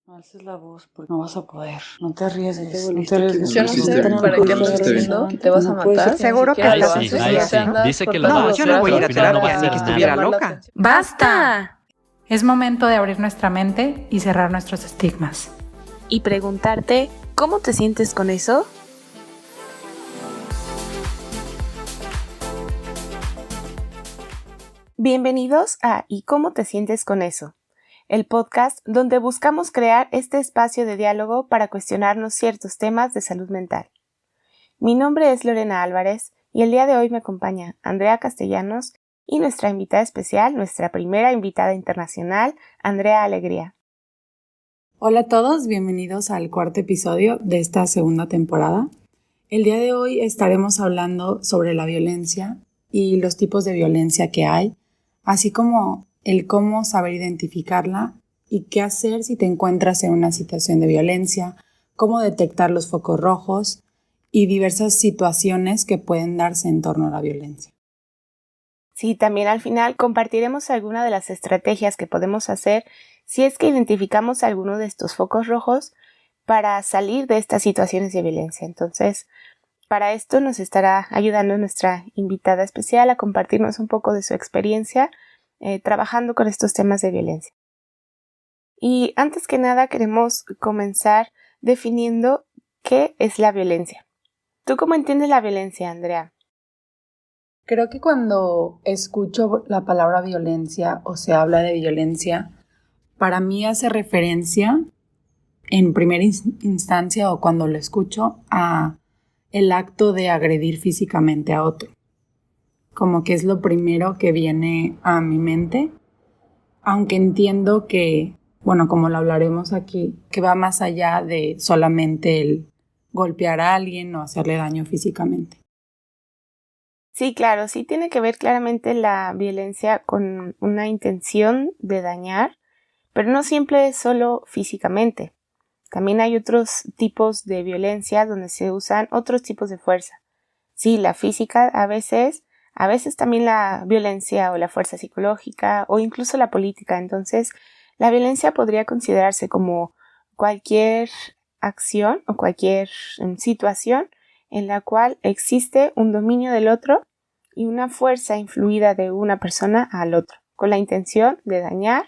No alces la voz porque no vas a poder. No te arriesgues. No te arriesgues. Yo no sé para qué me estás diciendo que te vas a matar. Seguro que lo estás haces. estudiando. Dice que lo No, vas yo no voy a ir a pero al final no va terapia, a ni que hacer estuviera nada. loca. ¡Basta! Es momento de abrir nuestra mente y cerrar nuestros estigmas. Y preguntarte, ¿cómo te sientes con eso? Bienvenidos a ¿Y cómo te sientes con eso? El podcast donde buscamos crear este espacio de diálogo para cuestionarnos ciertos temas de salud mental. Mi nombre es Lorena Álvarez y el día de hoy me acompaña Andrea Castellanos y nuestra invitada especial, nuestra primera invitada internacional, Andrea Alegría. Hola a todos, bienvenidos al cuarto episodio de esta segunda temporada. El día de hoy estaremos hablando sobre la violencia y los tipos de violencia que hay, así como el cómo saber identificarla y qué hacer si te encuentras en una situación de violencia, cómo detectar los focos rojos y diversas situaciones que pueden darse en torno a la violencia. Sí, también al final compartiremos algunas de las estrategias que podemos hacer si es que identificamos alguno de estos focos rojos para salir de estas situaciones de violencia. Entonces, para esto nos estará ayudando nuestra invitada especial a compartirnos un poco de su experiencia trabajando con estos temas de violencia. Y antes que nada queremos comenzar definiendo qué es la violencia. ¿Tú cómo entiendes la violencia, Andrea? Creo que cuando escucho la palabra violencia o se habla de violencia, para mí hace referencia en primera instancia o cuando lo escucho a el acto de agredir físicamente a otro. Como que es lo primero que viene a mi mente, aunque entiendo que, bueno, como lo hablaremos aquí, que va más allá de solamente el golpear a alguien o hacerle daño físicamente. Sí, claro, sí tiene que ver claramente la violencia con una intención de dañar, pero no siempre es solo físicamente. También hay otros tipos de violencia donde se usan otros tipos de fuerza. Sí, la física a veces también la violencia o la fuerza psicológica o incluso la política. Entonces, la violencia podría considerarse como cualquier acción o cualquier situación en la cual existe un dominio del otro y una fuerza influida de una persona al otro, con la intención de dañar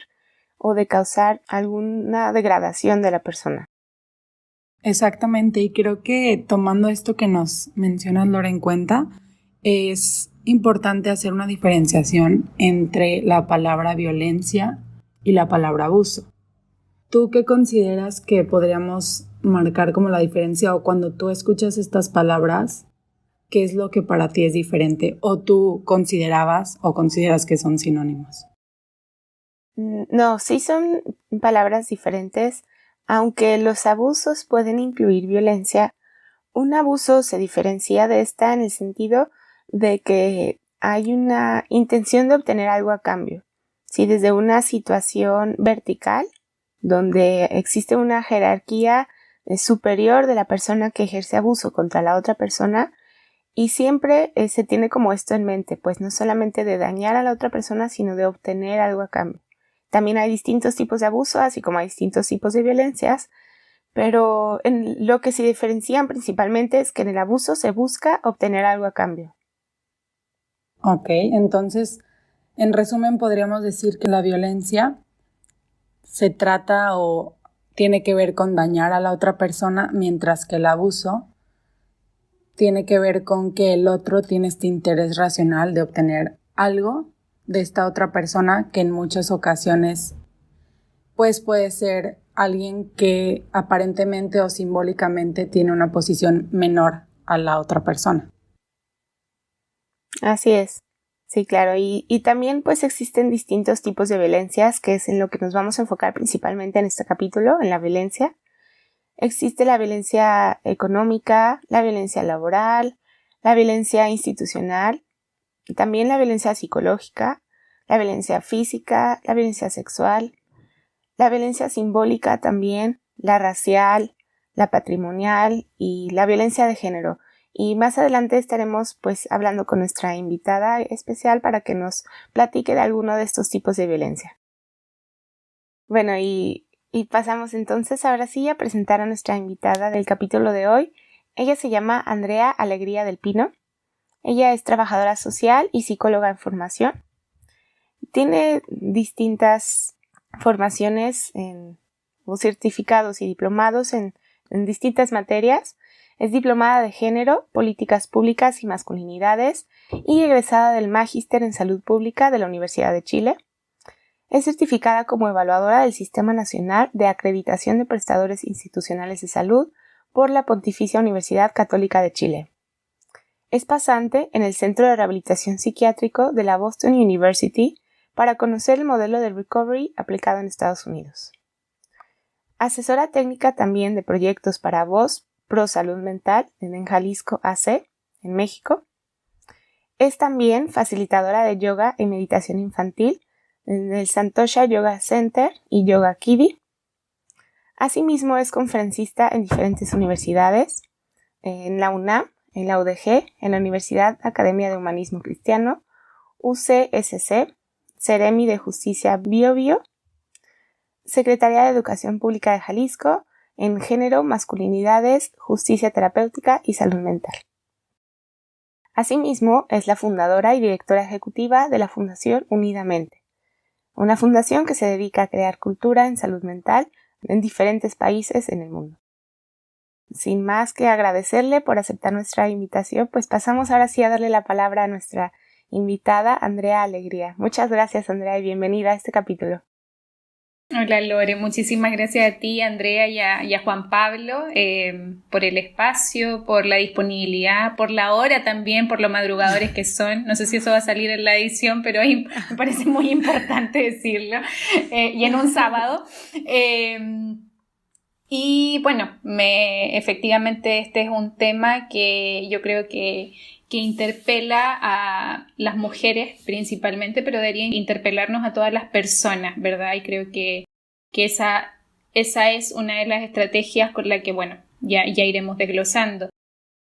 o de causar alguna degradación de la persona. Exactamente, y creo que tomando esto que nos mencionas, Laura, en cuenta, es importante hacer una diferenciación entre la palabra violencia y la palabra abuso. ¿Tú qué consideras que podríamos marcar como la diferencia o cuando tú escuchas estas palabras, qué es lo que para ti es diferente o tú considerabas o consideras que son sinónimos? No, sí son palabras diferentes. Aunque los abusos pueden incluir violencia, un abuso se diferencia de esta en el sentido de que hay una intención de obtener algo a cambio. Si desde una situación vertical, donde existe una jerarquía superior de la persona que ejerce abuso contra la otra persona, y siempre se tiene como esto en mente, pues no solamente de dañar a la otra persona, sino de obtener algo a cambio. También hay distintos tipos de abuso, así como hay distintos tipos de violencias, pero en lo que se diferencian principalmente es que en el abuso se busca obtener algo a cambio. Ok, entonces, en resumen, podríamos decir que la violencia se trata o tiene que ver con dañar a la otra persona, mientras que el abuso tiene que ver con que el otro tiene este interés racional de obtener algo de esta otra persona que en muchas ocasiones pues puede ser alguien que aparentemente o simbólicamente tiene una posición menor a la otra persona. Así es, sí, claro, y también pues existen distintos tipos de violencias, que es en lo que nos vamos a enfocar principalmente en este capítulo, en la violencia. Existe la violencia económica, la violencia laboral, la violencia institucional, y también la violencia psicológica, la violencia física, la violencia sexual, la violencia simbólica también, la racial, la patrimonial y la violencia de género. Y más adelante estaremos pues hablando con nuestra invitada especial para que nos platique de alguno de estos tipos de violencia. Bueno, y Y pasamos entonces ahora sí a presentar a nuestra invitada del capítulo de hoy. Ella se llama Andrea Alegría del Pino. Ella es trabajadora social y psicóloga en formación. Tiene distintas formaciones o certificados y diplomados en distintas materias. Es diplomada de género, políticas públicas y masculinidades y egresada del Magíster en Salud Pública de la Universidad de Chile. Es certificada como evaluadora del Sistema Nacional de Acreditación de Prestadores Institucionales de Salud por la Pontificia Universidad Católica de Chile. Es pasante en el Centro de Rehabilitación Psiquiátrico de la Boston University para conocer el modelo de recovery aplicado en Estados Unidos. Asesora técnica también de proyectos para Voz Pro Salud Mental en Jalisco AC, en México. Es también facilitadora de yoga y meditación infantil en el Santosha Yoga Center y Yoga Kiddie. Asimismo es conferencista en diferentes universidades, en la UNAM, en la UDG, en la Universidad Academia de Humanismo Cristiano, UCSC, Ceremi de Justicia Bio Bio, Secretaría de Educación Pública de Jalisco, en Género, Masculinidades, Justicia Terapéutica y Salud Mental. Asimismo, es la fundadora y directora ejecutiva de la Fundación Unidamente, una fundación que se dedica a crear cultura en salud mental en diferentes países en el mundo. Sin más que agradecerle por aceptar nuestra invitación, pues pasamos ahora sí a darle la palabra a nuestra invitada, Andrea Alegría. Muchas gracias, Andrea, y bienvenida a este capítulo. Hola Lore, muchísimas gracias a ti, Andrea, y a Juan Pablo por el espacio, por la disponibilidad, por la hora también, por lo madrugadores que son. No sé si eso va a salir en la edición, pero me parece muy importante decirlo. Y en un sábado. Y bueno, efectivamente este es un tema que yo creo que interpela a las mujeres principalmente, pero debería interpelarnos a todas las personas, ¿verdad? Y creo que esa es una de las estrategias con la que, bueno, ya iremos desglosando.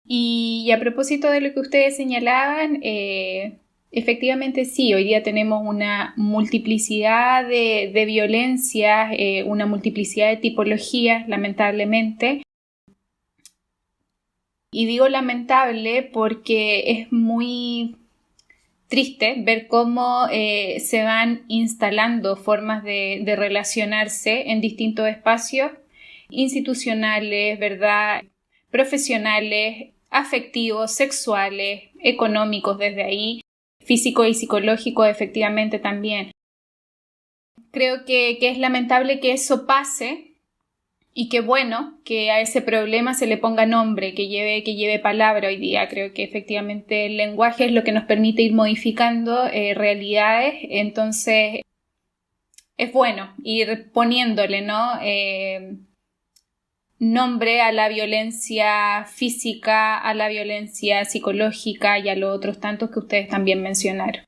Y a propósito de lo que ustedes señalaban, efectivamente sí, hoy día tenemos una multiplicidad de violencias, una multiplicidad de tipologías, lamentablemente. Y digo lamentable porque es muy triste ver cómo se van instalando formas de relacionarse en distintos espacios institucionales, ¿verdad? Profesionales, afectivos, sexuales, económicos desde ahí, físicos y psicológicos efectivamente también. Creo que es lamentable que eso pase. Y qué bueno que a ese problema se le ponga nombre, que lleve palabra hoy día. Creo que efectivamente el lenguaje es lo que nos permite ir modificando realidades. Entonces es bueno ir poniéndole, ¿no? Nombre a la violencia física, a la violencia psicológica y a los otros tantos que ustedes también mencionaron.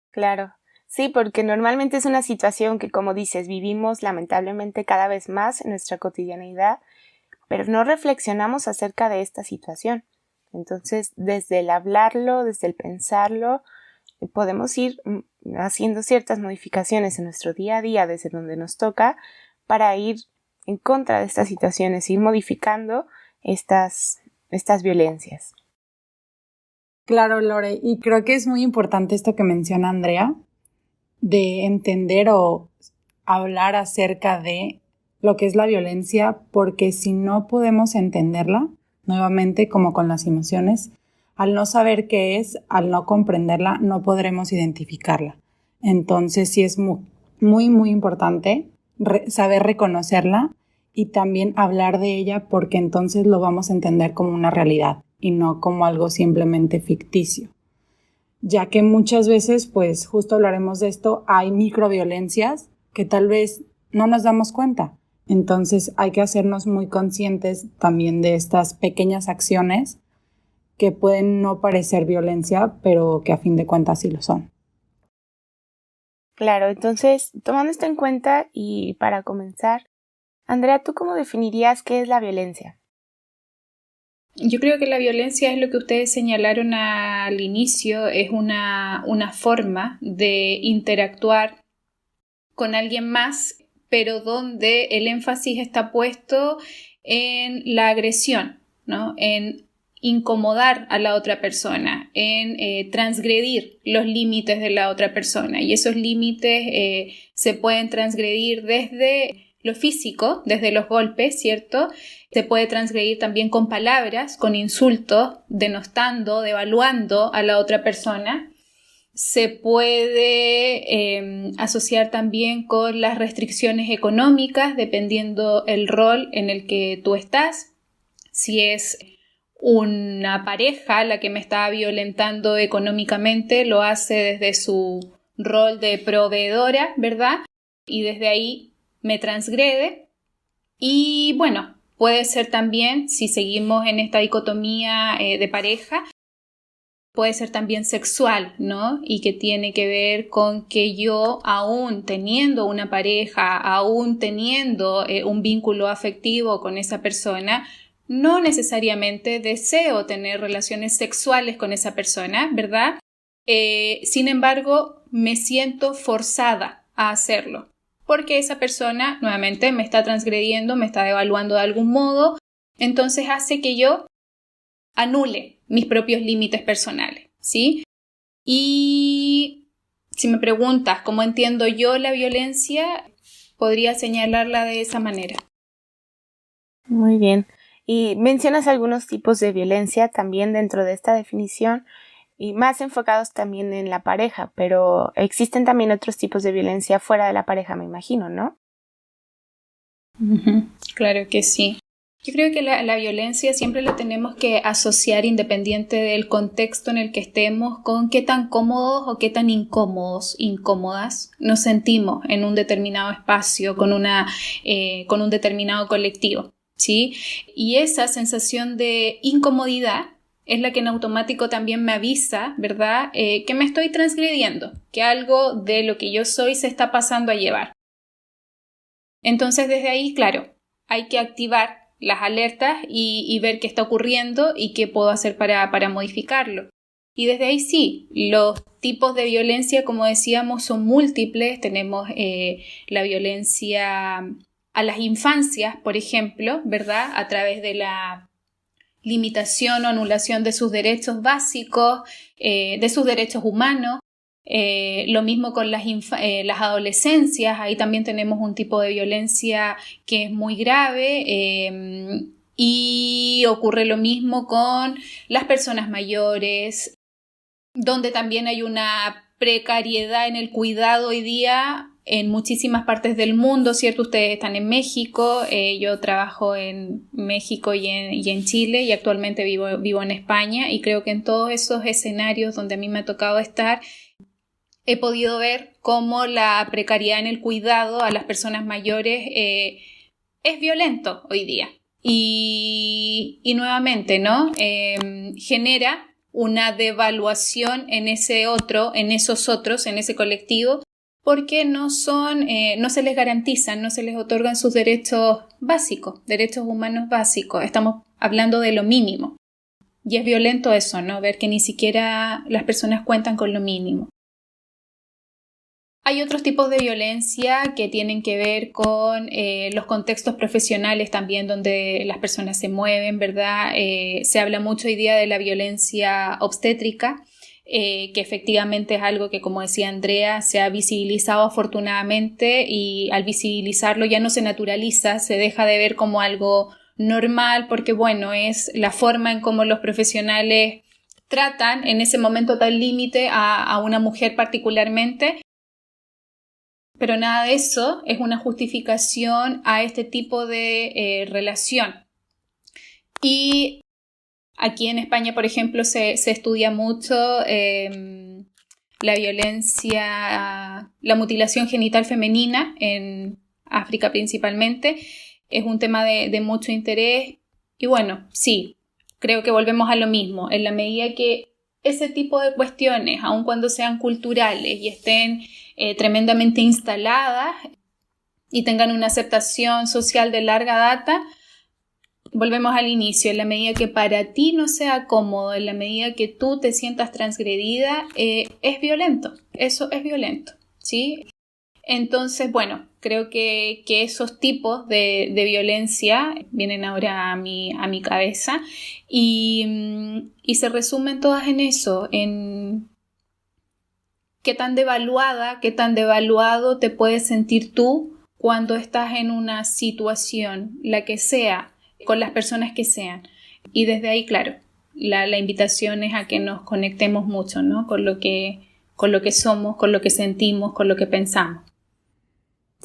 Claro. Sí, porque normalmente es una situación que, como dices, vivimos lamentablemente cada vez más en nuestra cotidianidad, pero no reflexionamos acerca de esta situación. Entonces, desde el hablarlo, desde el pensarlo, podemos ir haciendo ciertas modificaciones en nuestro día a día desde donde nos toca para ir en contra de estas situaciones, ir modificando estas violencias. Claro, Lore, y creo que es muy importante esto que menciona Andrea, de entender o hablar acerca de lo que es la violencia, porque si no podemos entenderla, nuevamente como con las emociones, al no saber qué es, al no comprenderla, no podremos identificarla. Entonces sí es muy, muy, muy importante saber reconocerla y también hablar de ella, porque entonces lo vamos a entender como una realidad y no como algo simplemente ficticio. Ya que muchas veces, pues justo hablaremos de esto, hay microviolencias que tal vez no nos damos cuenta. Entonces hay que hacernos muy conscientes también de estas pequeñas acciones que pueden no parecer violencia, pero que a fin de cuentas sí lo son. Claro, entonces, tomando esto en cuenta y para comenzar, Andrea, ¿tú cómo definirías qué es la violencia? Yo creo que la violencia es lo que ustedes señalaron al inicio, es una forma de interactuar con alguien más, pero donde el énfasis está puesto en la agresión, ¿no? En incomodar a la otra persona, en transgredir los límites de la otra persona. Y esos límites se pueden transgredir desde lo físico, desde los golpes, ¿cierto? Se puede transgredir también con palabras, con insultos, denostando, devaluando a la otra persona. Se puede asociar también con las restricciones económicas, dependiendo el rol en el que tú estás. Si es una pareja la que me está violentando económicamente, lo hace desde su rol de proveedora, ¿verdad? Y desde ahí me transgrede. Y bueno, puede ser también, si seguimos en esta dicotomía de pareja, puede ser también sexual, ¿no? Y que tiene que ver con que yo, aún teniendo una pareja, aún teniendo un vínculo afectivo con esa persona, no necesariamente deseo tener relaciones sexuales con esa persona, ¿verdad? Sin embargo, me siento forzada a hacerlo, porque esa persona, nuevamente, me está transgrediendo, me está devaluando de algún modo, entonces hace que yo anule mis propios límites personales, ¿sí? Y si me preguntas cómo entiendo yo la violencia, podría señalarla de esa manera. Muy bien. Y mencionas algunos tipos de violencia también dentro de esta definición y más enfocados también en la pareja, pero existen también otros tipos de violencia fuera de la pareja, me imagino, ¿no? Claro que sí. Yo creo que la violencia siempre la tenemos que asociar, independiente del contexto en el que estemos, con qué tan cómodos o qué tan incómodas nos sentimos en un determinado espacio, con un determinado colectivo, ¿sí? Y esa sensación de incomodidad es la que en automático también me avisa, ¿verdad? Que me estoy transgrediendo, que algo de lo que yo soy se está pasando a llevar. Entonces, desde ahí, claro, hay que activar las alertas y ver qué está ocurriendo y qué puedo hacer para modificarlo. Y desde ahí sí, los tipos de violencia, como decíamos, son múltiples. Tenemos la violencia a las infancias, por ejemplo, ¿verdad? A través de la limitación o anulación de sus derechos básicos, de sus derechos humanos. Lo mismo con las adolescencias, ahí también tenemos un tipo de violencia que es muy grave, y ocurre lo mismo con las personas mayores, donde también hay una precariedad en el cuidado hoy día en muchísimas partes del mundo, ¿cierto? Ustedes están en México, yo trabajo en México y en Chile y actualmente vivo en España, y creo que en todos esos escenarios donde a mí me ha tocado estar, he podido ver cómo la precariedad en el cuidado a las personas mayores es violento hoy día. Y nuevamente, ¿no? Genera una devaluación en ese colectivo, porque no se les garantizan, no se les otorgan sus derechos básicos, derechos humanos básicos. Estamos hablando de lo mínimo. Y es violento eso, ¿no? Ver que ni siquiera las personas cuentan con lo mínimo. Hay otros tipos de violencia que tienen que ver con los contextos profesionales también, donde las personas se mueven, ¿verdad? Se habla mucho hoy día de la violencia obstétrica, que efectivamente es algo que, como decía Andrea, se ha visibilizado afortunadamente, y al visibilizarlo ya no se naturaliza, se deja de ver como algo normal, porque bueno, es la forma en cómo los profesionales tratan en ese momento tan límite a una mujer particularmente. Pero nada de eso es una justificación a este tipo de relación. Y aquí en España, por ejemplo, se estudia mucho la violencia, la mutilación genital femenina, en África principalmente. Es un tema de mucho interés. Y bueno, sí, creo que volvemos a lo mismo. En la medida que ese tipo de cuestiones, aun cuando sean culturales y estén tremendamente instaladas y tengan una aceptación social de larga data, volvemos al inicio. En la medida que para ti no sea cómodo, en la medida que tú te sientas transgredida, es violento. Eso es violento, ¿sí? Entonces, bueno, Creo que esos tipos de violencia vienen ahora a mi cabeza y se resumen todas en eso, en qué tan devaluada, qué tan devaluado te puedes sentir tú cuando estás en una situación, la que sea, con las personas que sean. Y desde ahí, claro, la invitación es a que nos conectemos mucho, ¿no? Con lo que somos, con lo que sentimos, con lo que pensamos.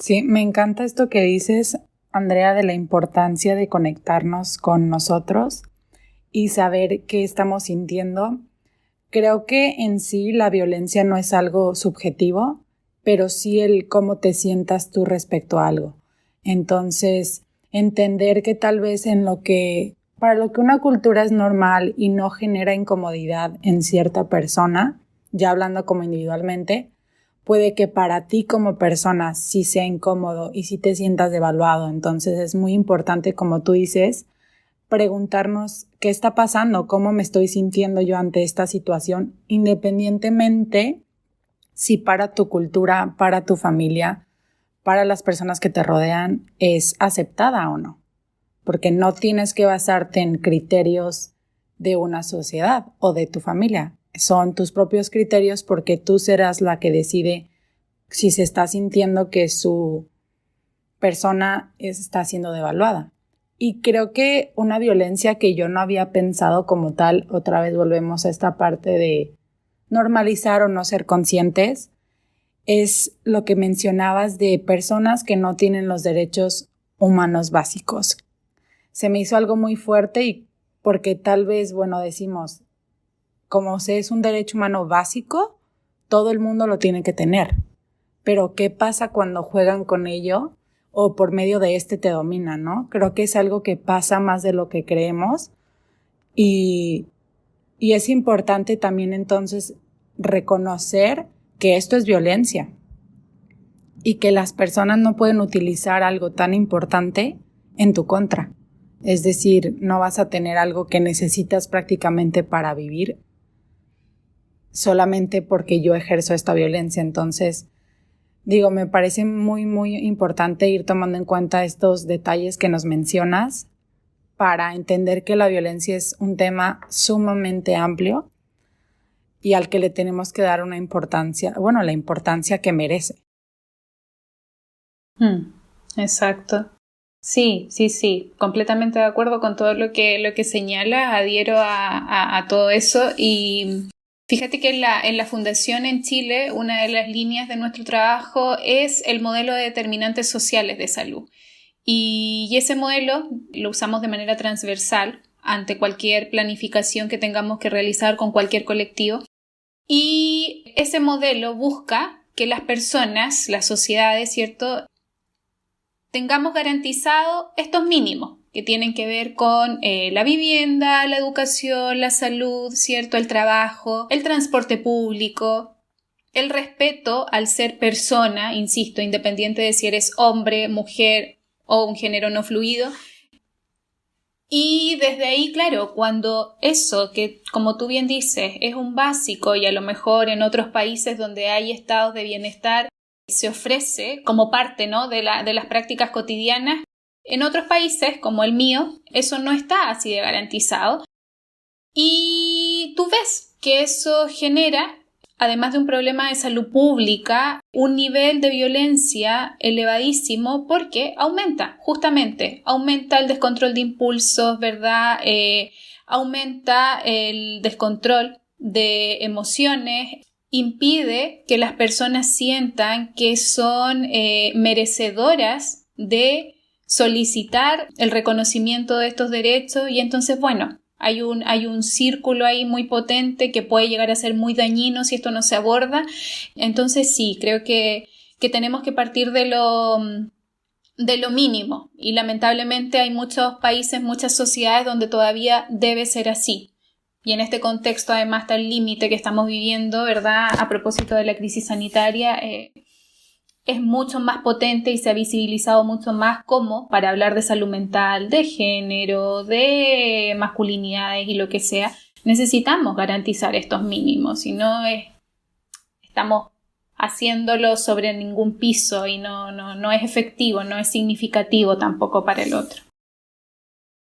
Sí, me encanta esto que dices, Andrea, de la importancia de conectarnos con nosotros y saber qué estamos sintiendo. Creo que en sí la violencia no es algo subjetivo, pero sí el cómo te sientas tú respecto a algo. Entonces, entender que tal vez para lo que una cultura es normal y no genera incomodidad en cierta persona, ya hablando como individualmente, puede que para ti como persona sí sea incómodo y sí te sientas devaluado. Entonces es muy importante, como tú dices, preguntarnos qué está pasando, cómo me estoy sintiendo yo ante esta situación, independientemente si para tu cultura, para tu familia, para las personas que te rodean es aceptada o no. Porque no tienes que basarte en criterios de una sociedad o de tu familia. Son tus propios criterios porque tú serás la que decide si se está sintiendo que su persona está siendo devaluada. Y creo que una violencia que yo no había pensado como tal, otra vez volvemos a esta parte de normalizar o no ser conscientes, es lo que mencionabas de personas que no tienen los derechos humanos básicos. Se me hizo algo muy fuerte y porque tal vez, decimos, como si es un derecho humano básico, todo el mundo lo tiene que tener. Pero ¿qué pasa cuando juegan con ello o por medio de te dominan, ¿no? Creo que es algo que pasa más de lo que creemos y es importante también entonces reconocer que esto es violencia y que las personas no pueden utilizar algo tan importante en tu contra. Es decir, no vas a tener algo que necesitas prácticamente para vivir solamente porque yo ejerzo esta violencia. Entonces, me parece muy, muy importante ir tomando en cuenta estos detalles que nos mencionas para entender que la violencia es un tema sumamente amplio y al que le tenemos que dar la importancia que merece. Exacto. Sí, completamente de acuerdo con todo lo que señala, adhiero a todo eso y fíjate que en la Fundación en Chile una de las líneas de nuestro trabajo es el modelo de determinantes sociales de salud y ese modelo lo usamos de manera transversal ante cualquier planificación que tengamos que realizar con cualquier colectivo y ese modelo busca que las personas, las sociedades, ¿cierto?, tengamos garantizado estos mínimos que tienen que ver con la vivienda, la educación, la salud, ¿cierto?, el trabajo, el transporte público, el respeto al ser persona, insisto, independiente de si eres hombre, mujer o un género no fluido. Y desde ahí, claro, cuando eso, que como tú bien dices, es un básico y a lo mejor en otros países donde hay estados de bienestar, se ofrece como parte, ¿no?, de las prácticas cotidianas. En otros países, como el mío, eso no está así de garantizado. Y tú ves que eso genera, además de un problema de salud pública, un nivel de violencia elevadísimo porque aumenta el descontrol de impulsos, ¿verdad? Aumenta el descontrol de emociones, impide que las personas sientan que son merecedoras de solicitar el reconocimiento de estos derechos y entonces, hay un círculo ahí muy potente que puede llegar a ser muy dañino si esto no se aborda. Entonces sí, creo que tenemos que partir de lo mínimo y lamentablemente hay muchos países, muchas sociedades donde todavía debe ser así. Y en este contexto además está el límite que estamos viviendo, ¿verdad?, a propósito de la crisis sanitaria, es mucho más potente y se ha visibilizado mucho más como para hablar de salud mental, de género, de masculinidades y lo que sea, necesitamos garantizar estos mínimos, si no estamos haciéndolo sobre ningún piso y no es efectivo, no es significativo tampoco para el otro.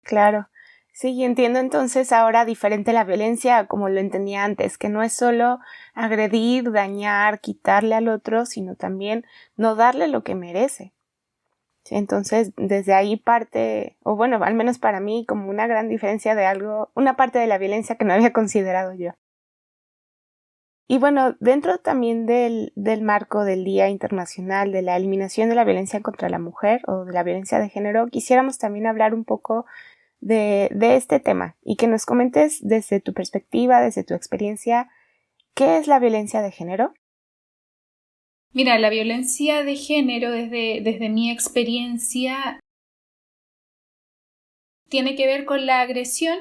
Claro. Sí, y entiendo entonces ahora diferente la violencia como lo entendía antes, que no es solo agredir, dañar, quitarle al otro, sino también no darle lo que merece. Sí, entonces, desde ahí parte, o bueno, al menos para mí, como una gran diferencia de algo, una parte de la violencia que no había considerado yo. Y bueno, dentro también del marco del Día Internacional de la Eliminación de la Violencia contra la Mujer o de la violencia de género, quisiéramos también hablar un poco de este tema y que nos comentes desde tu perspectiva, desde tu experiencia, ¿qué es la violencia de género? Mira, la violencia de género, desde mi experiencia, tiene que ver con la agresión,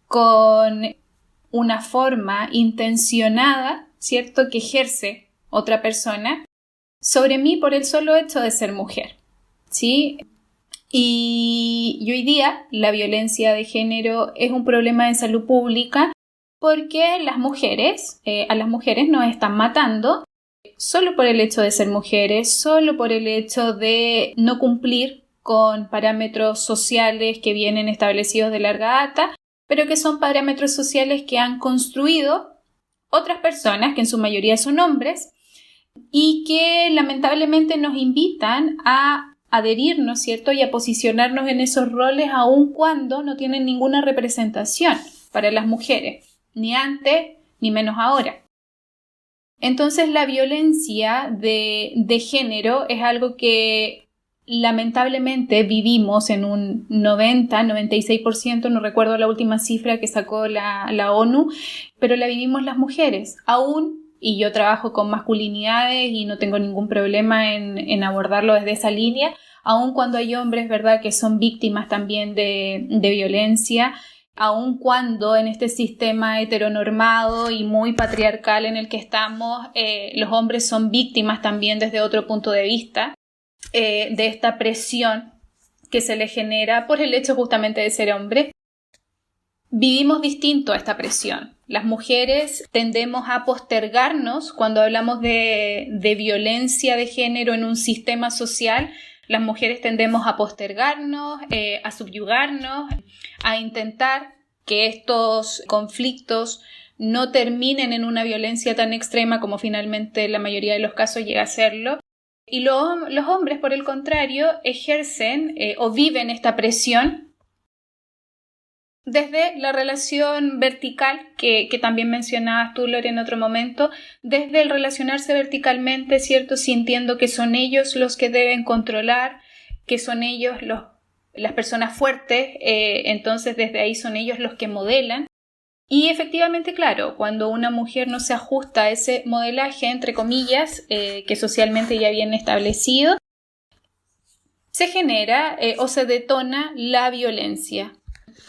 con una forma intencionada, ¿cierto?, que ejerce otra persona sobre mí por el solo hecho de ser mujer, ¿sí? Y hoy día la violencia de género es un problema de salud pública porque a las mujeres nos están matando solo por el hecho de ser mujeres, solo por el hecho de no cumplir con parámetros sociales que vienen establecidos de larga data, pero que son parámetros sociales que han construido otras personas, que en su mayoría son hombres, y que lamentablemente nos invitan a adherirnos, ¿cierto?, y a posicionarnos en esos roles aun cuando no tienen ninguna representación para las mujeres, ni antes ni menos ahora. Entonces la violencia de género es algo que lamentablemente vivimos en un 96%, no recuerdo la última cifra que sacó la ONU, pero la vivimos las mujeres, aún, y yo trabajo con masculinidades y no tengo ningún problema en abordarlo desde esa línea, aun cuando hay hombres, ¿verdad?, que son víctimas también de violencia, aun cuando en este sistema heteronormado y muy patriarcal en el que estamos, los hombres son víctimas también desde otro punto de vista, de esta presión que se le genera por el hecho justamente de ser hombre. Vivimos distinto a esta presión. Las mujeres tendemos a postergarnos cuando hablamos de violencia de género en un sistema social. Las mujeres tendemos a postergarnos, a subyugarnos, a intentar que estos conflictos no terminen en una violencia tan extrema como finalmente la mayoría de los casos llega a serlo. Y los hombres, por el contrario, ejercen o viven esta presión desde la relación vertical que también mencionabas tú, Lore, en otro momento, desde el relacionarse verticalmente, ¿cierto?, sintiendo que son ellos los que deben controlar, que son ellos las personas fuertes, entonces desde ahí son ellos los que modelan. Y efectivamente, claro, cuando una mujer no se ajusta a ese modelaje, entre comillas, que socialmente ya viene establecido, se genera o se detona la violencia.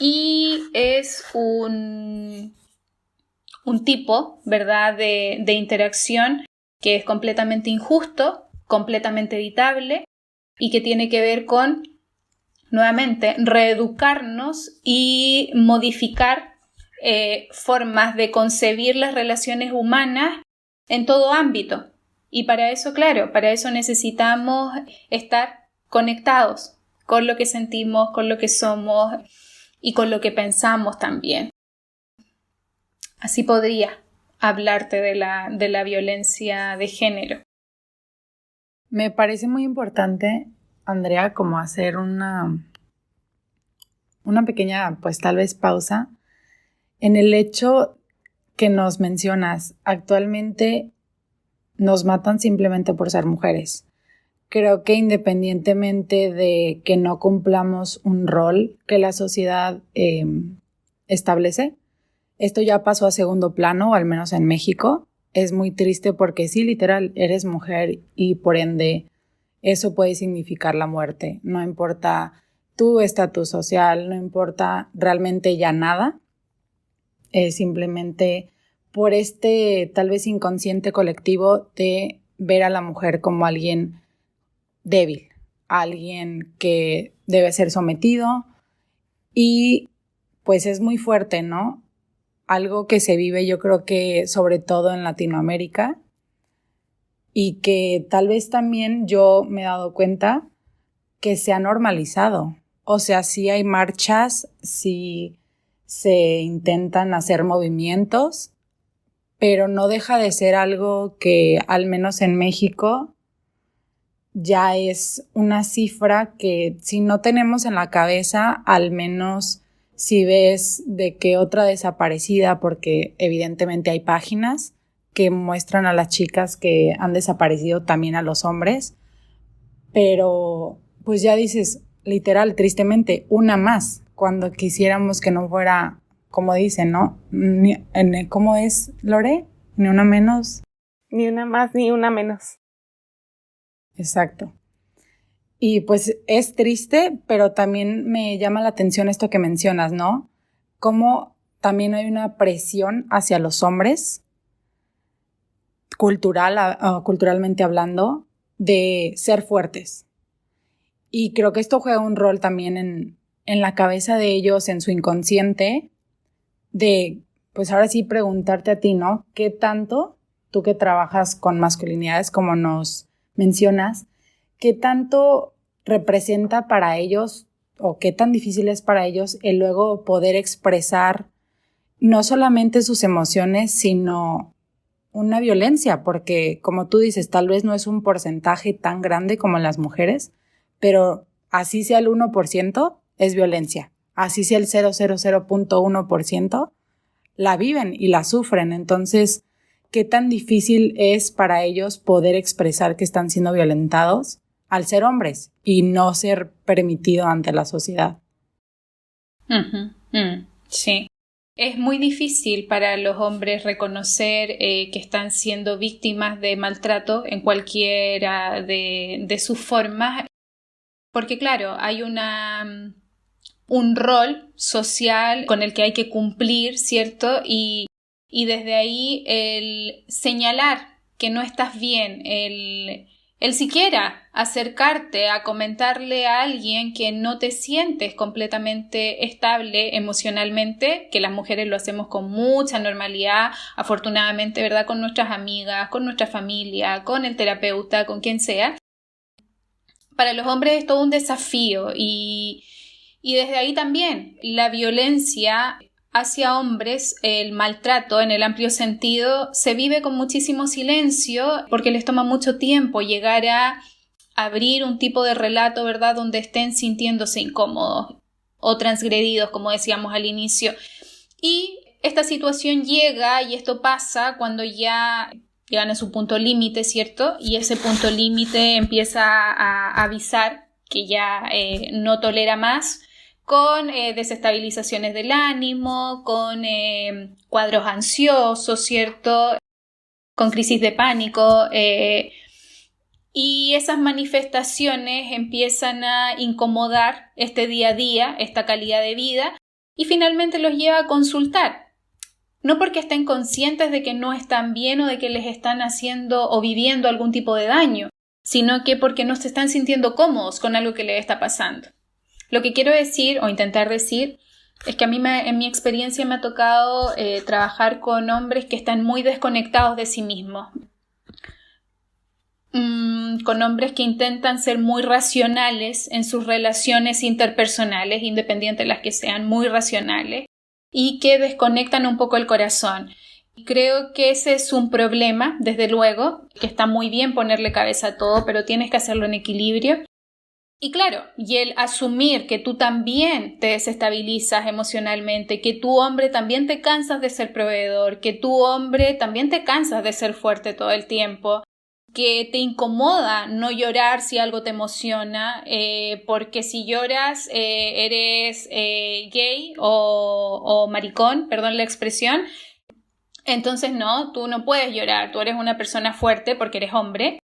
Y es un tipo, ¿verdad?, de interacción que es completamente injusto, completamente evitable y que tiene que ver con, nuevamente, reeducarnos y modificar formas de concebir las relaciones humanas en todo ámbito. Y para eso, claro, para eso necesitamos estar conectados con lo que sentimos, con lo que somos y con lo que pensamos también. Así podría hablarte de la violencia de género. Me parece muy importante, Andrea, como hacer una pequeña, pues tal vez pausa en el hecho que nos mencionas. Actualmente nos matan simplemente por ser mujeres. Creo que independientemente de que no cumplamos un rol que la sociedad establece, esto ya pasó a segundo plano, o al menos en México. Es muy triste porque sí, literal, eres mujer y por ende eso puede significar la muerte. No importa tu estatus social, no importa realmente ya nada. Simplemente por este tal vez inconsciente colectivo de ver a la mujer como alguien débil, alguien que debe ser sometido, y pues es muy fuerte, ¿no? Algo que se vive, yo creo que sobre todo en Latinoamérica, y que tal vez también yo me he dado cuenta que se ha normalizado. O sea, sí hay marchas, sí se intentan hacer movimientos, pero no deja de ser algo que, al menos en México, ya es una cifra que si no tenemos en la cabeza, al menos si ves de que otra desaparecida, porque evidentemente hay páginas que muestran a las chicas que han desaparecido, también a los hombres, pero pues ya dices, literal, tristemente, una más, cuando quisiéramos que no fuera, como dicen, ¿no? ¿Cómo es, Lore? Ni una menos. Ni una más, ni una menos. Exacto. Y pues es triste, pero también me llama la atención esto que mencionas, ¿no? Cómo también hay una presión hacia los hombres, culturalmente hablando, de ser fuertes. Y creo que esto juega un rol también en la cabeza de ellos, en su inconsciente, de, pues ahora sí preguntarte a ti, ¿no? ¿Qué tanto, tú que trabajas con masculinidades como nos mencionas, qué tanto representa para ellos o qué tan difícil es para ellos el luego poder expresar no solamente sus emociones, sino una violencia? Porque, como tú dices, tal vez no es un porcentaje tan grande como en las mujeres, pero así sea el 1%, es violencia. Así sea el 0,00.1%, la viven y la sufren. Entonces, ¿qué tan difícil es para ellos poder expresar que están siendo violentados al ser hombres y no ser permitido ante la sociedad? Sí. Es muy difícil para los hombres reconocer que están siendo víctimas de maltrato en cualquiera de sus formas, porque claro, hay un rol social con el que hay que cumplir, ¿cierto? Y desde ahí el señalar que no estás bien, el siquiera acercarte a comentarle a alguien que no te sientes completamente estable emocionalmente, que las mujeres lo hacemos con mucha normalidad, afortunadamente, ¿verdad? Con nuestras amigas, con nuestra familia, con el terapeuta, con quien sea. Para los hombres es todo un desafío y desde ahí también la violencia hacia hombres, el maltrato en el amplio sentido, se vive con muchísimo silencio porque les toma mucho tiempo llegar a abrir un tipo de relato, ¿verdad?, donde estén sintiéndose incómodos o transgredidos, como decíamos al inicio. Y esta situación llega y esto pasa cuando ya llegan a su punto límite, ¿cierto? Y ese punto límite empieza a avisar que ya no tolera más, con desestabilizaciones del ánimo, con cuadros ansiosos, ¿cierto? Con crisis de pánico, y esas manifestaciones empiezan a incomodar este día a día, esta calidad de vida, y finalmente los lleva a consultar. No porque estén conscientes de que no están bien o de que les están haciendo o viviendo algún tipo de daño, sino que porque no se están sintiendo cómodos con algo que les está pasando. Lo que quiero decir o intentar decir es que a mí en mi experiencia me ha tocado trabajar con hombres que están muy desconectados de sí mismos, con hombres que intentan ser muy racionales en sus relaciones interpersonales, independientes de las que sean, muy racionales, y que desconectan un poco el corazón. Creo que ese es un problema, desde luego, que está muy bien ponerle cabeza a todo, pero tienes que hacerlo en equilibrio. Y claro, y el asumir que tú también te desestabilizas emocionalmente, que tú, hombre, también te cansas de ser proveedor, que tú, hombre, también te cansas de ser fuerte todo el tiempo, que te incomoda no llorar si algo te emociona, porque si lloras eres gay o maricón, perdón la expresión. Entonces no, tú no puedes llorar, tú eres una persona fuerte porque eres hombre.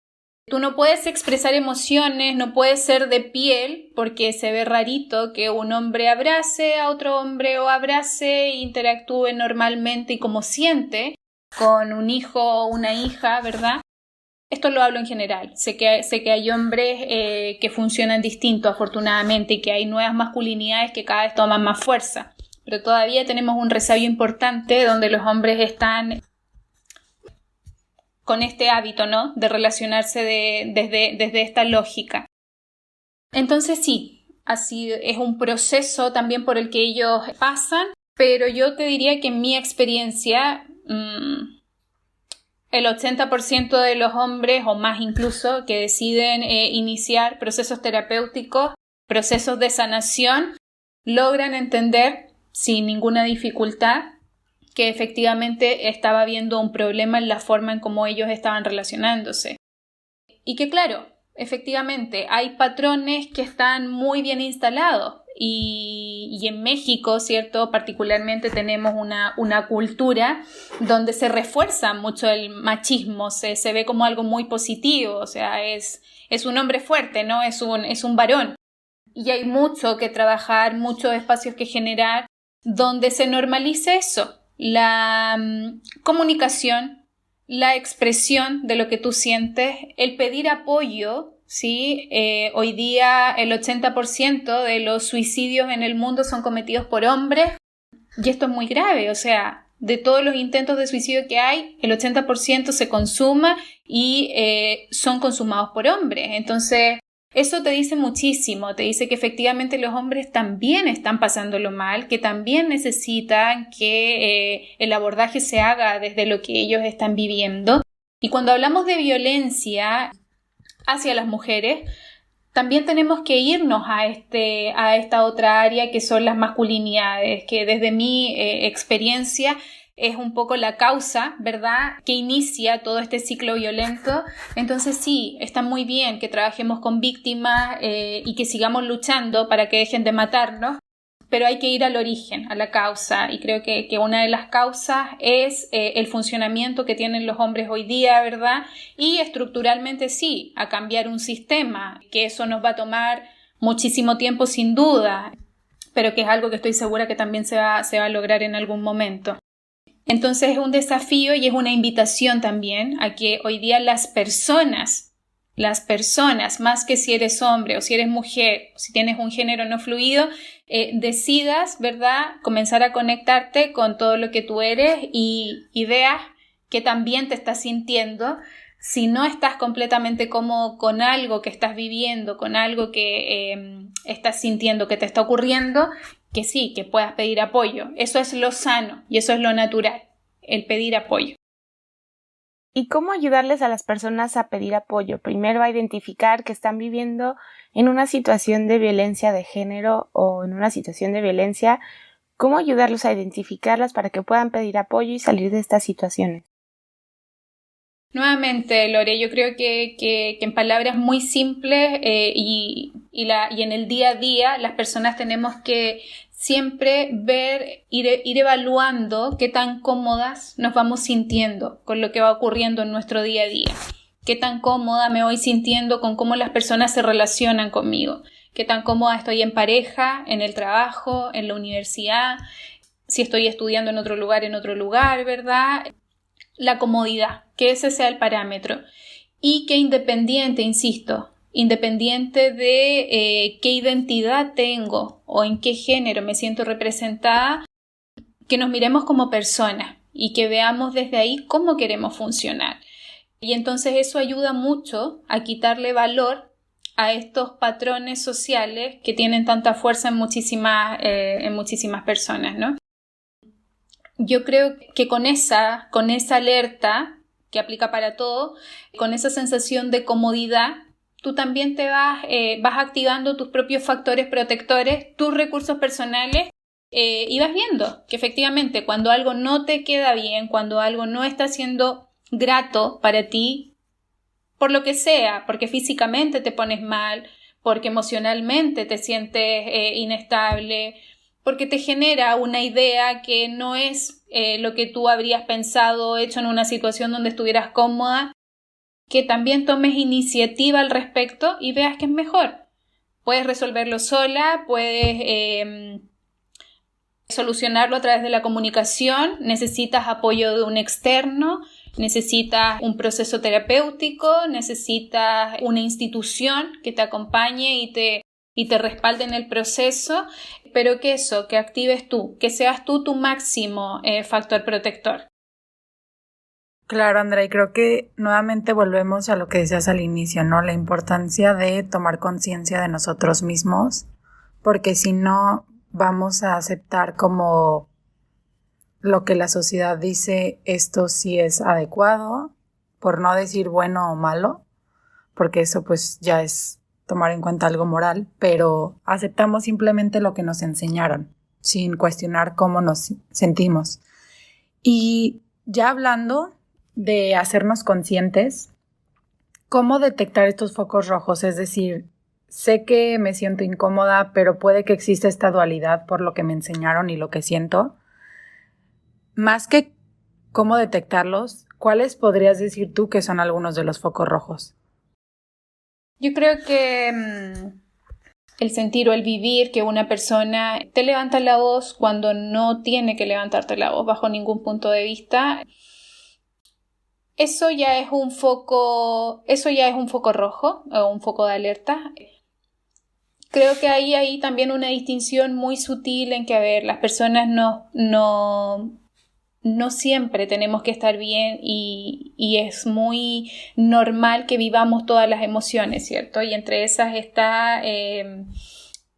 Tú no puedes expresar emociones, no puedes ser de piel, porque se ve rarito que un hombre abrace a otro hombre o abrace e interactúe normalmente y como siente con un hijo o una hija, ¿verdad? Esto lo hablo en general. Sé que hay hombres que funcionan distinto, afortunadamente, y que hay nuevas masculinidades que cada vez toman más fuerza. Pero todavía tenemos un resabio importante donde los hombres están con este hábito, ¿no? De relacionarse desde esta lógica. Entonces sí, así es un proceso también por el que ellos pasan, pero yo te diría que en mi experiencia el 80% de los hombres, o más incluso, que deciden iniciar procesos terapéuticos, procesos de sanación, logran entender sin ninguna dificultad que efectivamente estaba habiendo un problema en la forma en cómo ellos estaban relacionándose. Y que claro, efectivamente hay patrones que están muy bien instalados y en México, ¿cierto? Particularmente tenemos una cultura donde se refuerza mucho el machismo, se ve como algo muy positivo, o sea, es un hombre fuerte, ¿no? Es un varón. Y hay mucho que trabajar, muchos espacios que generar donde se normalice eso, la comunicación, la expresión de lo que tú sientes, el pedir apoyo, ¿sí? Hoy día el 80% de los suicidios en el mundo son cometidos por hombres y esto es muy grave, o sea, de todos los intentos de suicidio que hay, el 80% se consuma y son consumados por hombres. Entonces, eso te dice muchísimo, te dice que efectivamente los hombres también están pasándolo mal, que también necesitan que el abordaje se haga desde lo que ellos están viviendo. Y cuando hablamos de violencia hacia las mujeres, también tenemos que irnos a esta otra área que son las masculinidades, que desde mi experiencia es un poco la causa, ¿verdad?, que inicia todo este ciclo violento. Entonces sí, está muy bien que trabajemos con víctimas y que sigamos luchando para que dejen de matarnos, pero hay que ir al origen, a la causa, y creo que una de las causas es el funcionamiento que tienen los hombres hoy día, ¿verdad? Y estructuralmente sí, a cambiar un sistema, que eso nos va a tomar muchísimo tiempo sin duda, pero que es algo que estoy segura que también se va a lograr en algún momento. Entonces es un desafío y es una invitación también a que hoy día las personas, más que si eres hombre o si eres mujer, o si tienes un género no fluido, decidas, ¿verdad?, comenzar a conectarte con todo lo que tú eres y veas que también te estás sintiendo. Si no estás completamente cómodo con algo que estás viviendo, con algo que estás sintiendo que te está ocurriendo, que sí, que puedas pedir apoyo. Eso es lo sano y eso es lo natural, el pedir apoyo. ¿Y cómo ayudarles a las personas a pedir apoyo? Primero a identificar que están viviendo en una situación de violencia de género o en una situación de violencia. ¿Cómo ayudarlos a identificarlas para que puedan pedir apoyo y salir de estas situaciones? Nuevamente, Lore, yo creo que en palabras muy simples y en el día a día las personas tenemos que siempre ir evaluando qué tan cómodas nos vamos sintiendo con lo que va ocurriendo en nuestro día a día. Qué tan cómoda me voy sintiendo con cómo las personas se relacionan conmigo. Qué tan cómoda estoy en pareja, en el trabajo, en la universidad, si estoy estudiando en otro lugar, ¿verdad? La comodidad, que ese sea el parámetro. Y que independiente de qué identidad tengo o en qué género me siento representada, que nos miremos como personas y que veamos desde ahí cómo queremos funcionar. Y entonces eso ayuda mucho a quitarle valor a estos patrones sociales que tienen tanta fuerza en muchísimas personas, ¿no? Yo creo que con esa alerta que aplica para todo, con esa sensación de comodidad, tú también te vas activando tus propios factores protectores, tus recursos personales y vas viendo que efectivamente cuando algo no te queda bien, cuando algo no está siendo grato para ti, por lo que sea, porque físicamente te pones mal, porque emocionalmente te sientes inestable, porque te genera una idea que no es lo que tú habrías pensado o hecho en una situación donde estuvieras cómoda, que también tomes iniciativa al respecto y veas que es mejor. Puedes resolverlo sola, puedes solucionarlo a través de la comunicación, necesitas apoyo de un externo, necesitas un proceso terapéutico, necesitas una institución que te acompañe y te respalde en el proceso, pero que actives tú, que seas tú tu máximo factor protector. Ok, Claro, Andrea, y creo que nuevamente volvemos a lo que decías al inicio, ¿no? La importancia de tomar conciencia de nosotros mismos, porque si no vamos a aceptar como lo que la sociedad dice, esto sí es adecuado, por no decir bueno o malo, porque eso pues ya es tomar en cuenta algo moral, pero aceptamos simplemente lo que nos enseñaron, sin cuestionar cómo nos sentimos. Y ya hablando de hacernos conscientes, ¿cómo detectar estos focos rojos? Es decir, sé que me siento incómoda, pero puede que exista esta dualidad por lo que me enseñaron y lo que siento. Más que cómo detectarlos, ¿cuáles podrías decir tú que son algunos de los focos rojos? Yo creo que el sentir o el vivir que una persona te levanta la voz cuando no tiene que levantarte la voz bajo ningún punto de vista, eso ya es un foco rojo o un foco de alerta. Creo que hay también una distinción muy sutil en que, a ver, las personas no siempre tenemos que estar bien y es muy normal que vivamos todas las emociones, ¿cierto? Y entre esas está el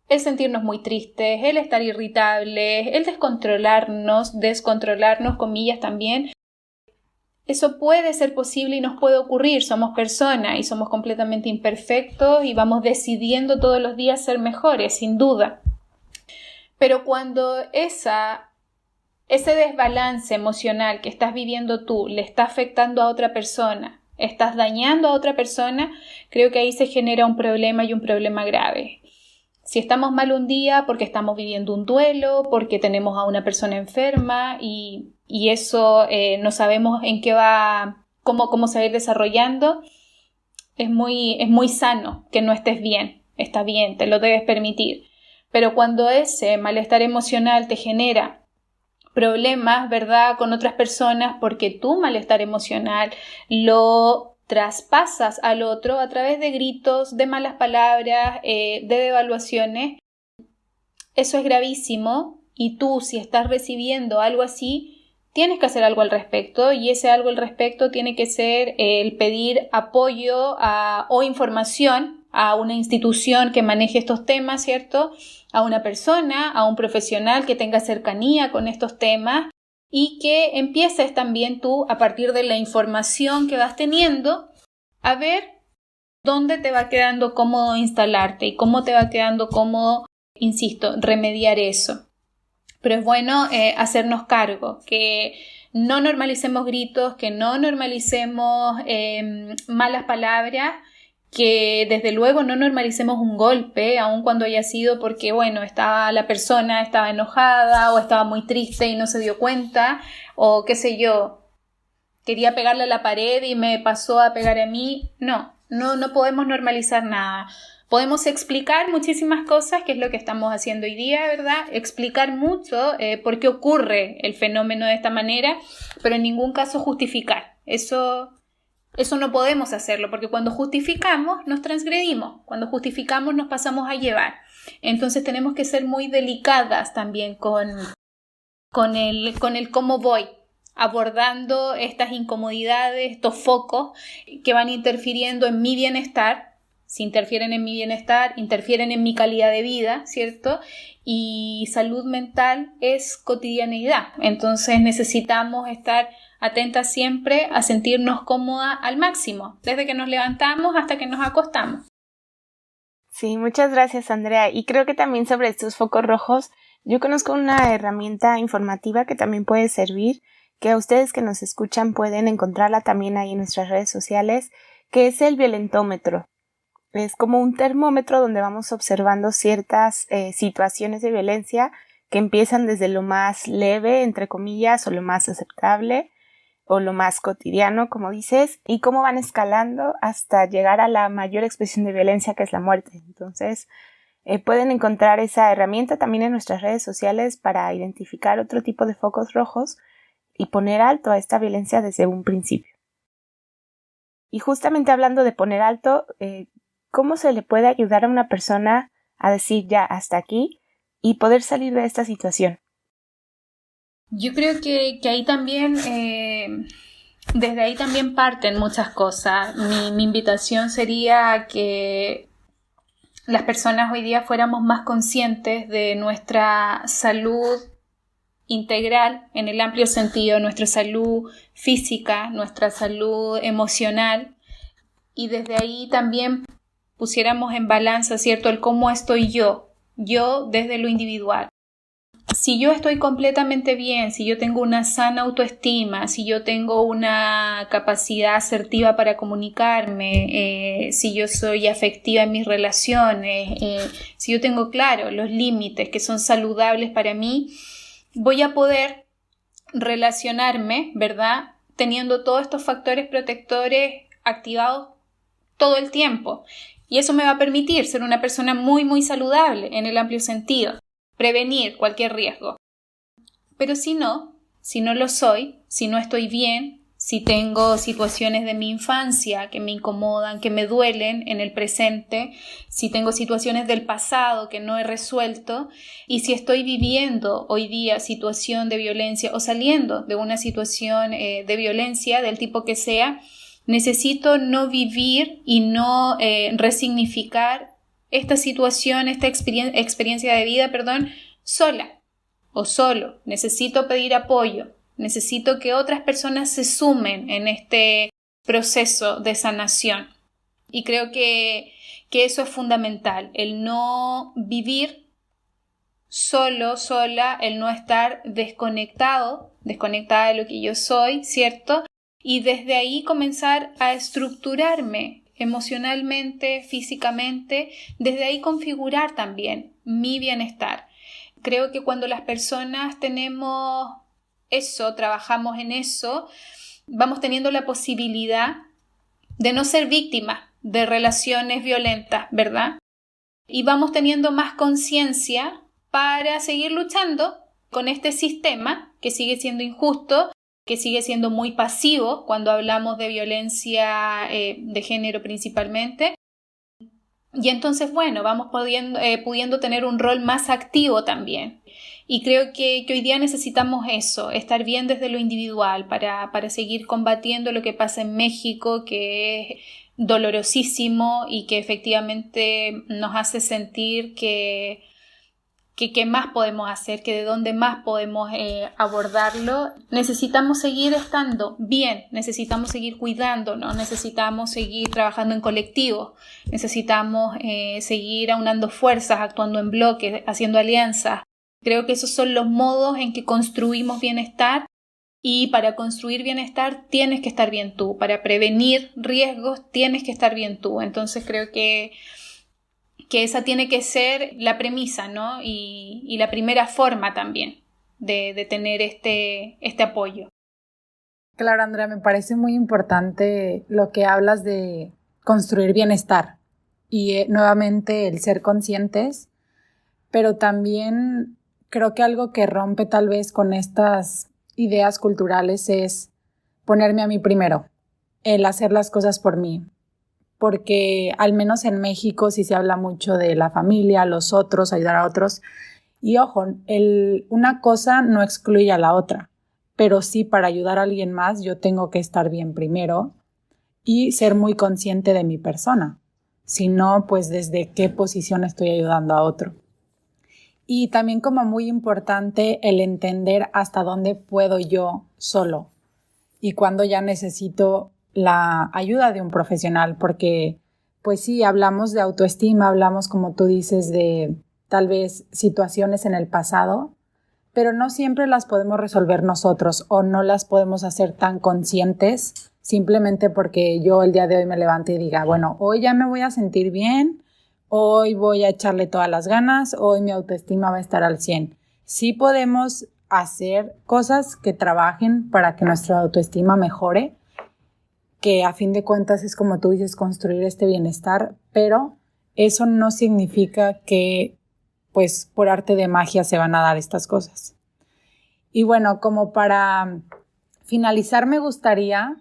sentirnos muy tristes, el estar irritables, el descontrolarnos, comillas también. Eso puede ser posible y nos puede ocurrir. Somos personas y somos completamente imperfectos y vamos decidiendo todos los días ser mejores, sin duda. Pero cuando ese desbalance emocional que estás viviendo tú le está afectando a otra persona, estás dañando a otra persona, creo que ahí se genera un problema y un problema grave. Si estamos mal un día porque estamos viviendo un duelo, porque tenemos a una persona enferma y eso no sabemos en qué cómo se va a ir desarrollando, es muy sano que no estés bien. Está bien, te lo debes permitir. Pero cuando ese malestar emocional te genera problemas, ¿verdad?, con otras personas porque tu malestar emocional lo traspasas al otro a través de gritos, de malas palabras, de devaluaciones, eso es gravísimo y tú, si estás recibiendo algo así, tienes que hacer algo al respecto y ese algo al respecto tiene que ser el pedir apoyo o información a una institución que maneje estos temas, ¿cierto?, a una persona, a un profesional que tenga cercanía con estos temas y que empieces también tú, a partir de la información que vas teniendo, a ver dónde te va quedando cómodo instalarte y cómo te va quedando cómodo, insisto, remediar eso. Pero es bueno hacernos cargo, que no normalicemos gritos, que no normalicemos malas palabras, que desde luego no normalicemos un golpe, aun cuando haya sido porque, bueno, la persona estaba enojada o estaba muy triste y no se dio cuenta, o qué sé yo, quería pegarle a la pared y me pasó a pegar a mí. No podemos normalizar nada. Podemos explicar muchísimas cosas, que es lo que estamos haciendo hoy día, ¿verdad? Explicar mucho por qué ocurre el fenómeno de esta manera, pero en ningún caso justificar. Eso no podemos hacerlo, porque cuando justificamos nos transgredimos, cuando justificamos nos pasamos a llevar. Entonces tenemos que ser muy delicadas también con el cómo voy abordando estas incomodidades, estos focos que van interfiriendo en mi bienestar. Si interfieren en mi bienestar, interfieren en mi calidad de vida, ¿cierto? Y salud mental es cotidianeidad. Entonces necesitamos estar atentas siempre a sentirnos cómodas al máximo, desde que nos levantamos hasta que nos acostamos. Sí, muchas gracias, Andrea. Y creo que también sobre estos focos rojos, yo conozco una herramienta informativa que también puede servir, que a ustedes que nos escuchan pueden encontrarla también ahí en nuestras redes sociales, que es el violentómetro. Es como un termómetro donde vamos observando ciertas situaciones de violencia que empiezan desde lo más leve, entre comillas, o lo más aceptable, o lo más cotidiano, como dices, y cómo van escalando hasta llegar a la mayor expresión de violencia, que es la muerte. Entonces, pueden encontrar esa herramienta también en nuestras redes sociales para identificar otro tipo de focos rojos y poner alto a esta violencia desde un principio. Y justamente hablando de poner alto, ¿cómo se le puede ayudar a una persona a decir ya hasta aquí y poder salir de esta situación? Yo creo que ahí también Desde ahí también parten muchas cosas. Mi invitación sería que las personas hoy día fuéramos más conscientes de nuestra salud integral en el amplio sentido, nuestra salud física, nuestra salud emocional, y desde ahí también pusiéramos en balanza, ¿cierto?, el cómo estoy yo desde lo individual. Si yo estoy completamente bien, si yo tengo una sana autoestima, si yo tengo una capacidad asertiva para comunicarme, si yo soy afectiva en mis relaciones, si yo tengo claro los límites que son saludables para mí, voy a poder relacionarme, ¿verdad?, teniendo todos estos factores protectores activados todo el tiempo. Y eso me va a permitir ser una persona muy, muy saludable en el amplio sentido. Prevenir cualquier riesgo. Pero si no lo soy, si no estoy bien, si tengo situaciones de mi infancia que me incomodan, que me duelen en el presente, si tengo situaciones del pasado que no he resuelto, y si estoy viviendo hoy día situación de violencia o saliendo de una situación de violencia del tipo que sea, necesito no vivir y no resignificar esta situación, esta experiencia de vida, sola o solo. Necesito pedir apoyo, necesito que otras personas se sumen en este proceso de sanación. Y creo que eso es fundamental, el no vivir solo, sola, el no estar desconectada de lo que yo soy, ¿cierto? Y desde ahí comenzar a estructurarme emocionalmente, físicamente, desde ahí configurar también mi bienestar. Creo que cuando las personas tenemos eso, trabajamos en eso, vamos teniendo la posibilidad de no ser víctimas de relaciones violentas, ¿verdad? Y vamos teniendo más conciencia para seguir luchando con este sistema que sigue siendo injusto, que sigue siendo muy pasivo cuando hablamos de violencia de género principalmente. Y entonces, bueno, vamos pudiendo tener un rol más activo también. Y creo que hoy día necesitamos eso, estar bien desde lo individual para seguir combatiendo lo que pasa en México, que es dolorosísimo y que efectivamente nos hace sentir que qué más podemos hacer, que de dónde más podemos abordarlo. Necesitamos seguir estando bien, necesitamos seguir cuidándonos, necesitamos seguir trabajando en colectivo, necesitamos seguir aunando fuerzas, actuando en bloques, haciendo alianzas. Creo que esos son los modos en que construimos bienestar, y para construir bienestar tienes que estar bien tú, para prevenir riesgos tienes que estar bien tú. Entonces creo que esa tiene que ser la premisa, ¿no? Y la primera forma también de tener este apoyo. Claro, Andrea, me parece muy importante lo que hablas de construir bienestar y nuevamente el ser conscientes, pero también creo que algo que rompe tal vez con estas ideas culturales es ponerme a mí primero, el hacer las cosas por mí. Porque al menos en México sí se habla mucho de la familia, los otros, ayudar a otros. Y ojo, una cosa no excluye a la otra, pero sí para ayudar a alguien más yo tengo que estar bien primero y ser muy consciente de mi persona. Si no, pues desde qué posición estoy ayudando a otro. Y también como muy importante el entender hasta dónde puedo yo solo y cuándo ya necesito la ayuda de un profesional, porque pues sí, hablamos de autoestima, hablamos, como tú dices, de tal vez situaciones en el pasado, pero no siempre las podemos resolver nosotros o no las podemos hacer tan conscientes simplemente porque yo el día de hoy me levante y diga, bueno, hoy ya me voy a sentir bien, hoy voy a echarle todas las ganas, hoy mi autoestima va a estar al 100. Sí podemos hacer cosas que trabajen para que nuestra autoestima mejore, que a fin de cuentas es, como tú dices, construir este bienestar, pero eso no significa que pues por arte de magia se van a dar estas cosas. Y bueno, como para finalizar me gustaría,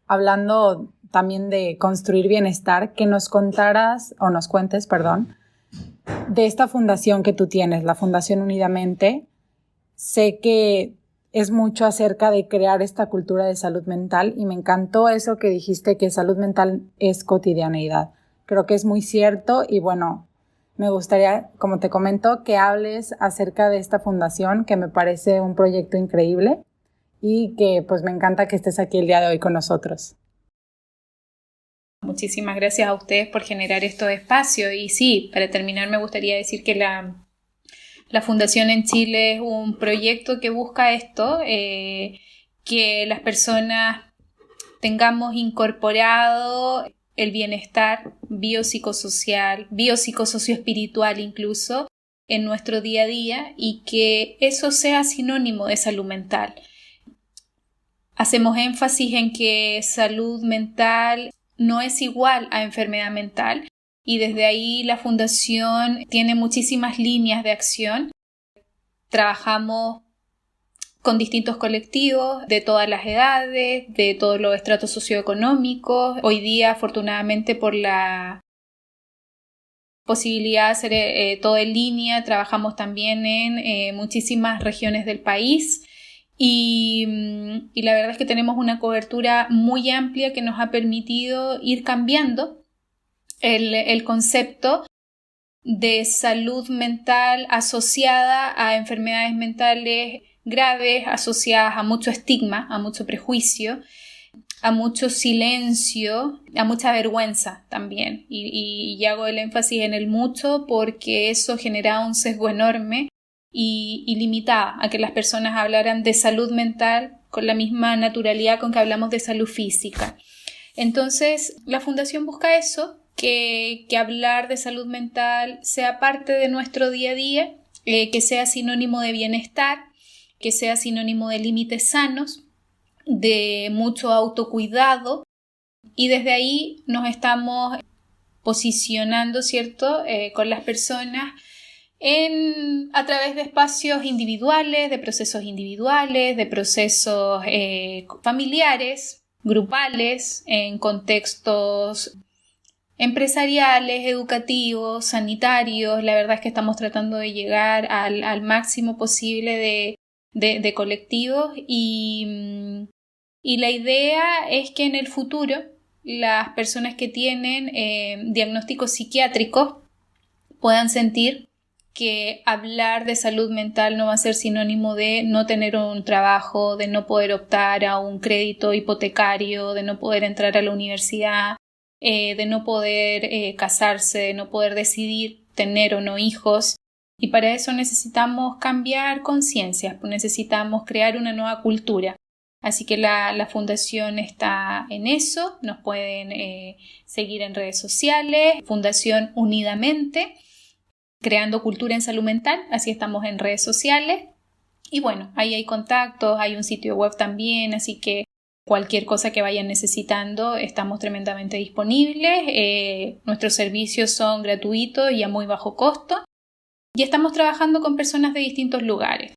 hablando también de construir bienestar, que nos cuentes, de esta fundación que tú tienes, la Fundación Unidamente. Sé que es mucho acerca de crear esta cultura de salud mental, y me encantó eso que dijiste, que salud mental es cotidianeidad. Creo que es muy cierto y bueno, me gustaría, como te comento, que hables acerca de esta fundación, que me parece un proyecto increíble y que pues me encanta que estés aquí el día de hoy con nosotros. Muchísimas gracias a ustedes por generar estos espacios. Y sí, para terminar me gustaría decir que la Fundación en Chile es un proyecto que busca esto, que las personas tengamos incorporado el bienestar biopsicosocial, biopsicosocioespiritual incluso, en nuestro día a día, y que eso sea sinónimo de salud mental. Hacemos énfasis en que salud mental no es igual a enfermedad mental, y desde ahí la Fundación tiene muchísimas líneas de acción. Trabajamos con distintos colectivos de todas las edades, de todos los estratos socioeconómicos. Hoy día, afortunadamente, por la posibilidad de hacer todo en línea, trabajamos también en muchísimas regiones del país. Y la verdad es que tenemos una cobertura muy amplia que nos ha permitido ir cambiando el concepto de salud mental asociada a enfermedades mentales graves, asociadas a mucho estigma, a mucho prejuicio, a mucho silencio, a mucha vergüenza también. Y hago el énfasis en el mucho porque eso genera un sesgo enorme y limitaba a que las personas hablaran de salud mental con la misma naturalidad con que hablamos de salud física. Entonces, la Fundación busca eso, que hablar de salud mental sea parte de nuestro día a día, que sea sinónimo de bienestar, que sea sinónimo de límites sanos, de mucho autocuidado, y desde ahí nos estamos posicionando, ¿cierto?, con las personas a través de espacios individuales, de procesos familiares, grupales, en contextos empresariales, educativos, sanitarios. La verdad es que estamos tratando de llegar al máximo posible de colectivos y la idea es que en el futuro las personas que tienen diagnósticos psiquiátricos puedan sentir que hablar de salud mental no va a ser sinónimo de no tener un trabajo, de no poder optar a un crédito hipotecario, de no poder entrar a la universidad, de no poder casarse, de no poder decidir tener o no hijos. Y para eso necesitamos cambiar conciencias, necesitamos crear una nueva cultura. Así que la Fundación está en eso. Nos pueden seguir en redes sociales, Fundación Unidamente, creando cultura en salud mental, así estamos en redes sociales. Y bueno, ahí hay contactos, hay un sitio web también, así que cualquier cosa que vayan necesitando, estamos tremendamente disponibles. Nuestros servicios son gratuitos y a muy bajo costo. Y estamos trabajando con personas de distintos lugares.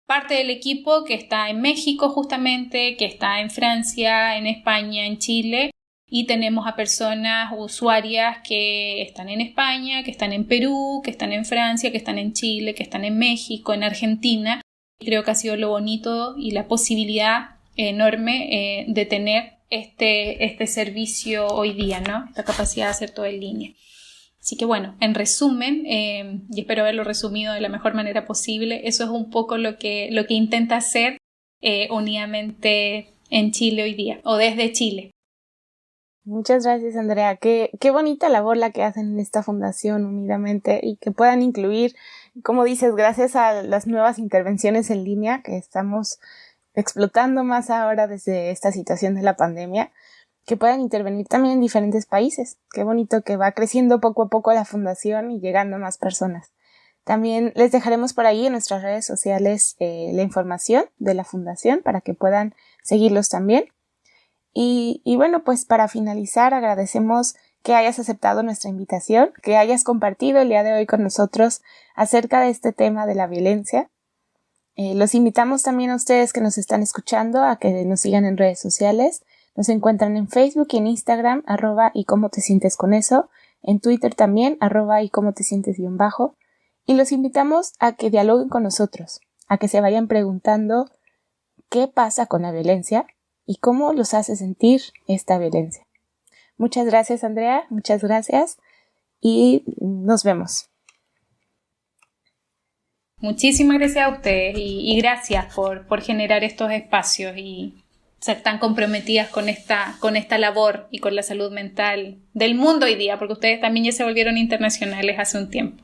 Parte del equipo que está en México justamente, que está en Francia, en España, en Chile. Y tenemos a personas usuarias que están en España, que están en Perú, que están en Francia, que están en Chile, que están en México, en Argentina. Creo que ha sido lo bonito y la posibilidad enorme de tener este servicio hoy día, ¿no? Esta capacidad de hacer todo en línea. Así que bueno, en resumen, y espero haberlo resumido de la mejor manera posible, eso es un poco lo que intenta hacer Unidamente en Chile hoy día, o desde Chile. Muchas gracias, Andrea. Qué bonita labor la que hacen en esta fundación Unidamente y que puedan incluir, como dices, gracias a las nuevas intervenciones en línea que estamos explotando más ahora desde esta situación de la pandemia, que puedan intervenir también en diferentes países. Qué bonito que va creciendo poco a poco la fundación y llegando a más personas. También les dejaremos por ahí en nuestras redes sociales la información de la fundación para que puedan seguirlos también. Y bueno, pues para finalizar, agradecemos que hayas aceptado nuestra invitación, que hayas compartido el día de hoy con nosotros acerca de este tema de la violencia. Los invitamos también a ustedes que nos están escuchando a que nos sigan en redes sociales. Nos encuentran en Facebook y en Instagram, @y cómo te sientes con eso, en Twitter también, @y cómo te sientes _. Y los invitamos a que dialoguen con nosotros, a que se vayan preguntando qué pasa con la violencia y cómo los hace sentir esta violencia. Muchas gracias, Andrea, muchas gracias y nos vemos. Muchísimas gracias a ustedes y gracias por generar estos espacios y ser tan comprometidas con esta labor y con la salud mental del mundo hoy día, porque ustedes también ya se volvieron internacionales hace un tiempo.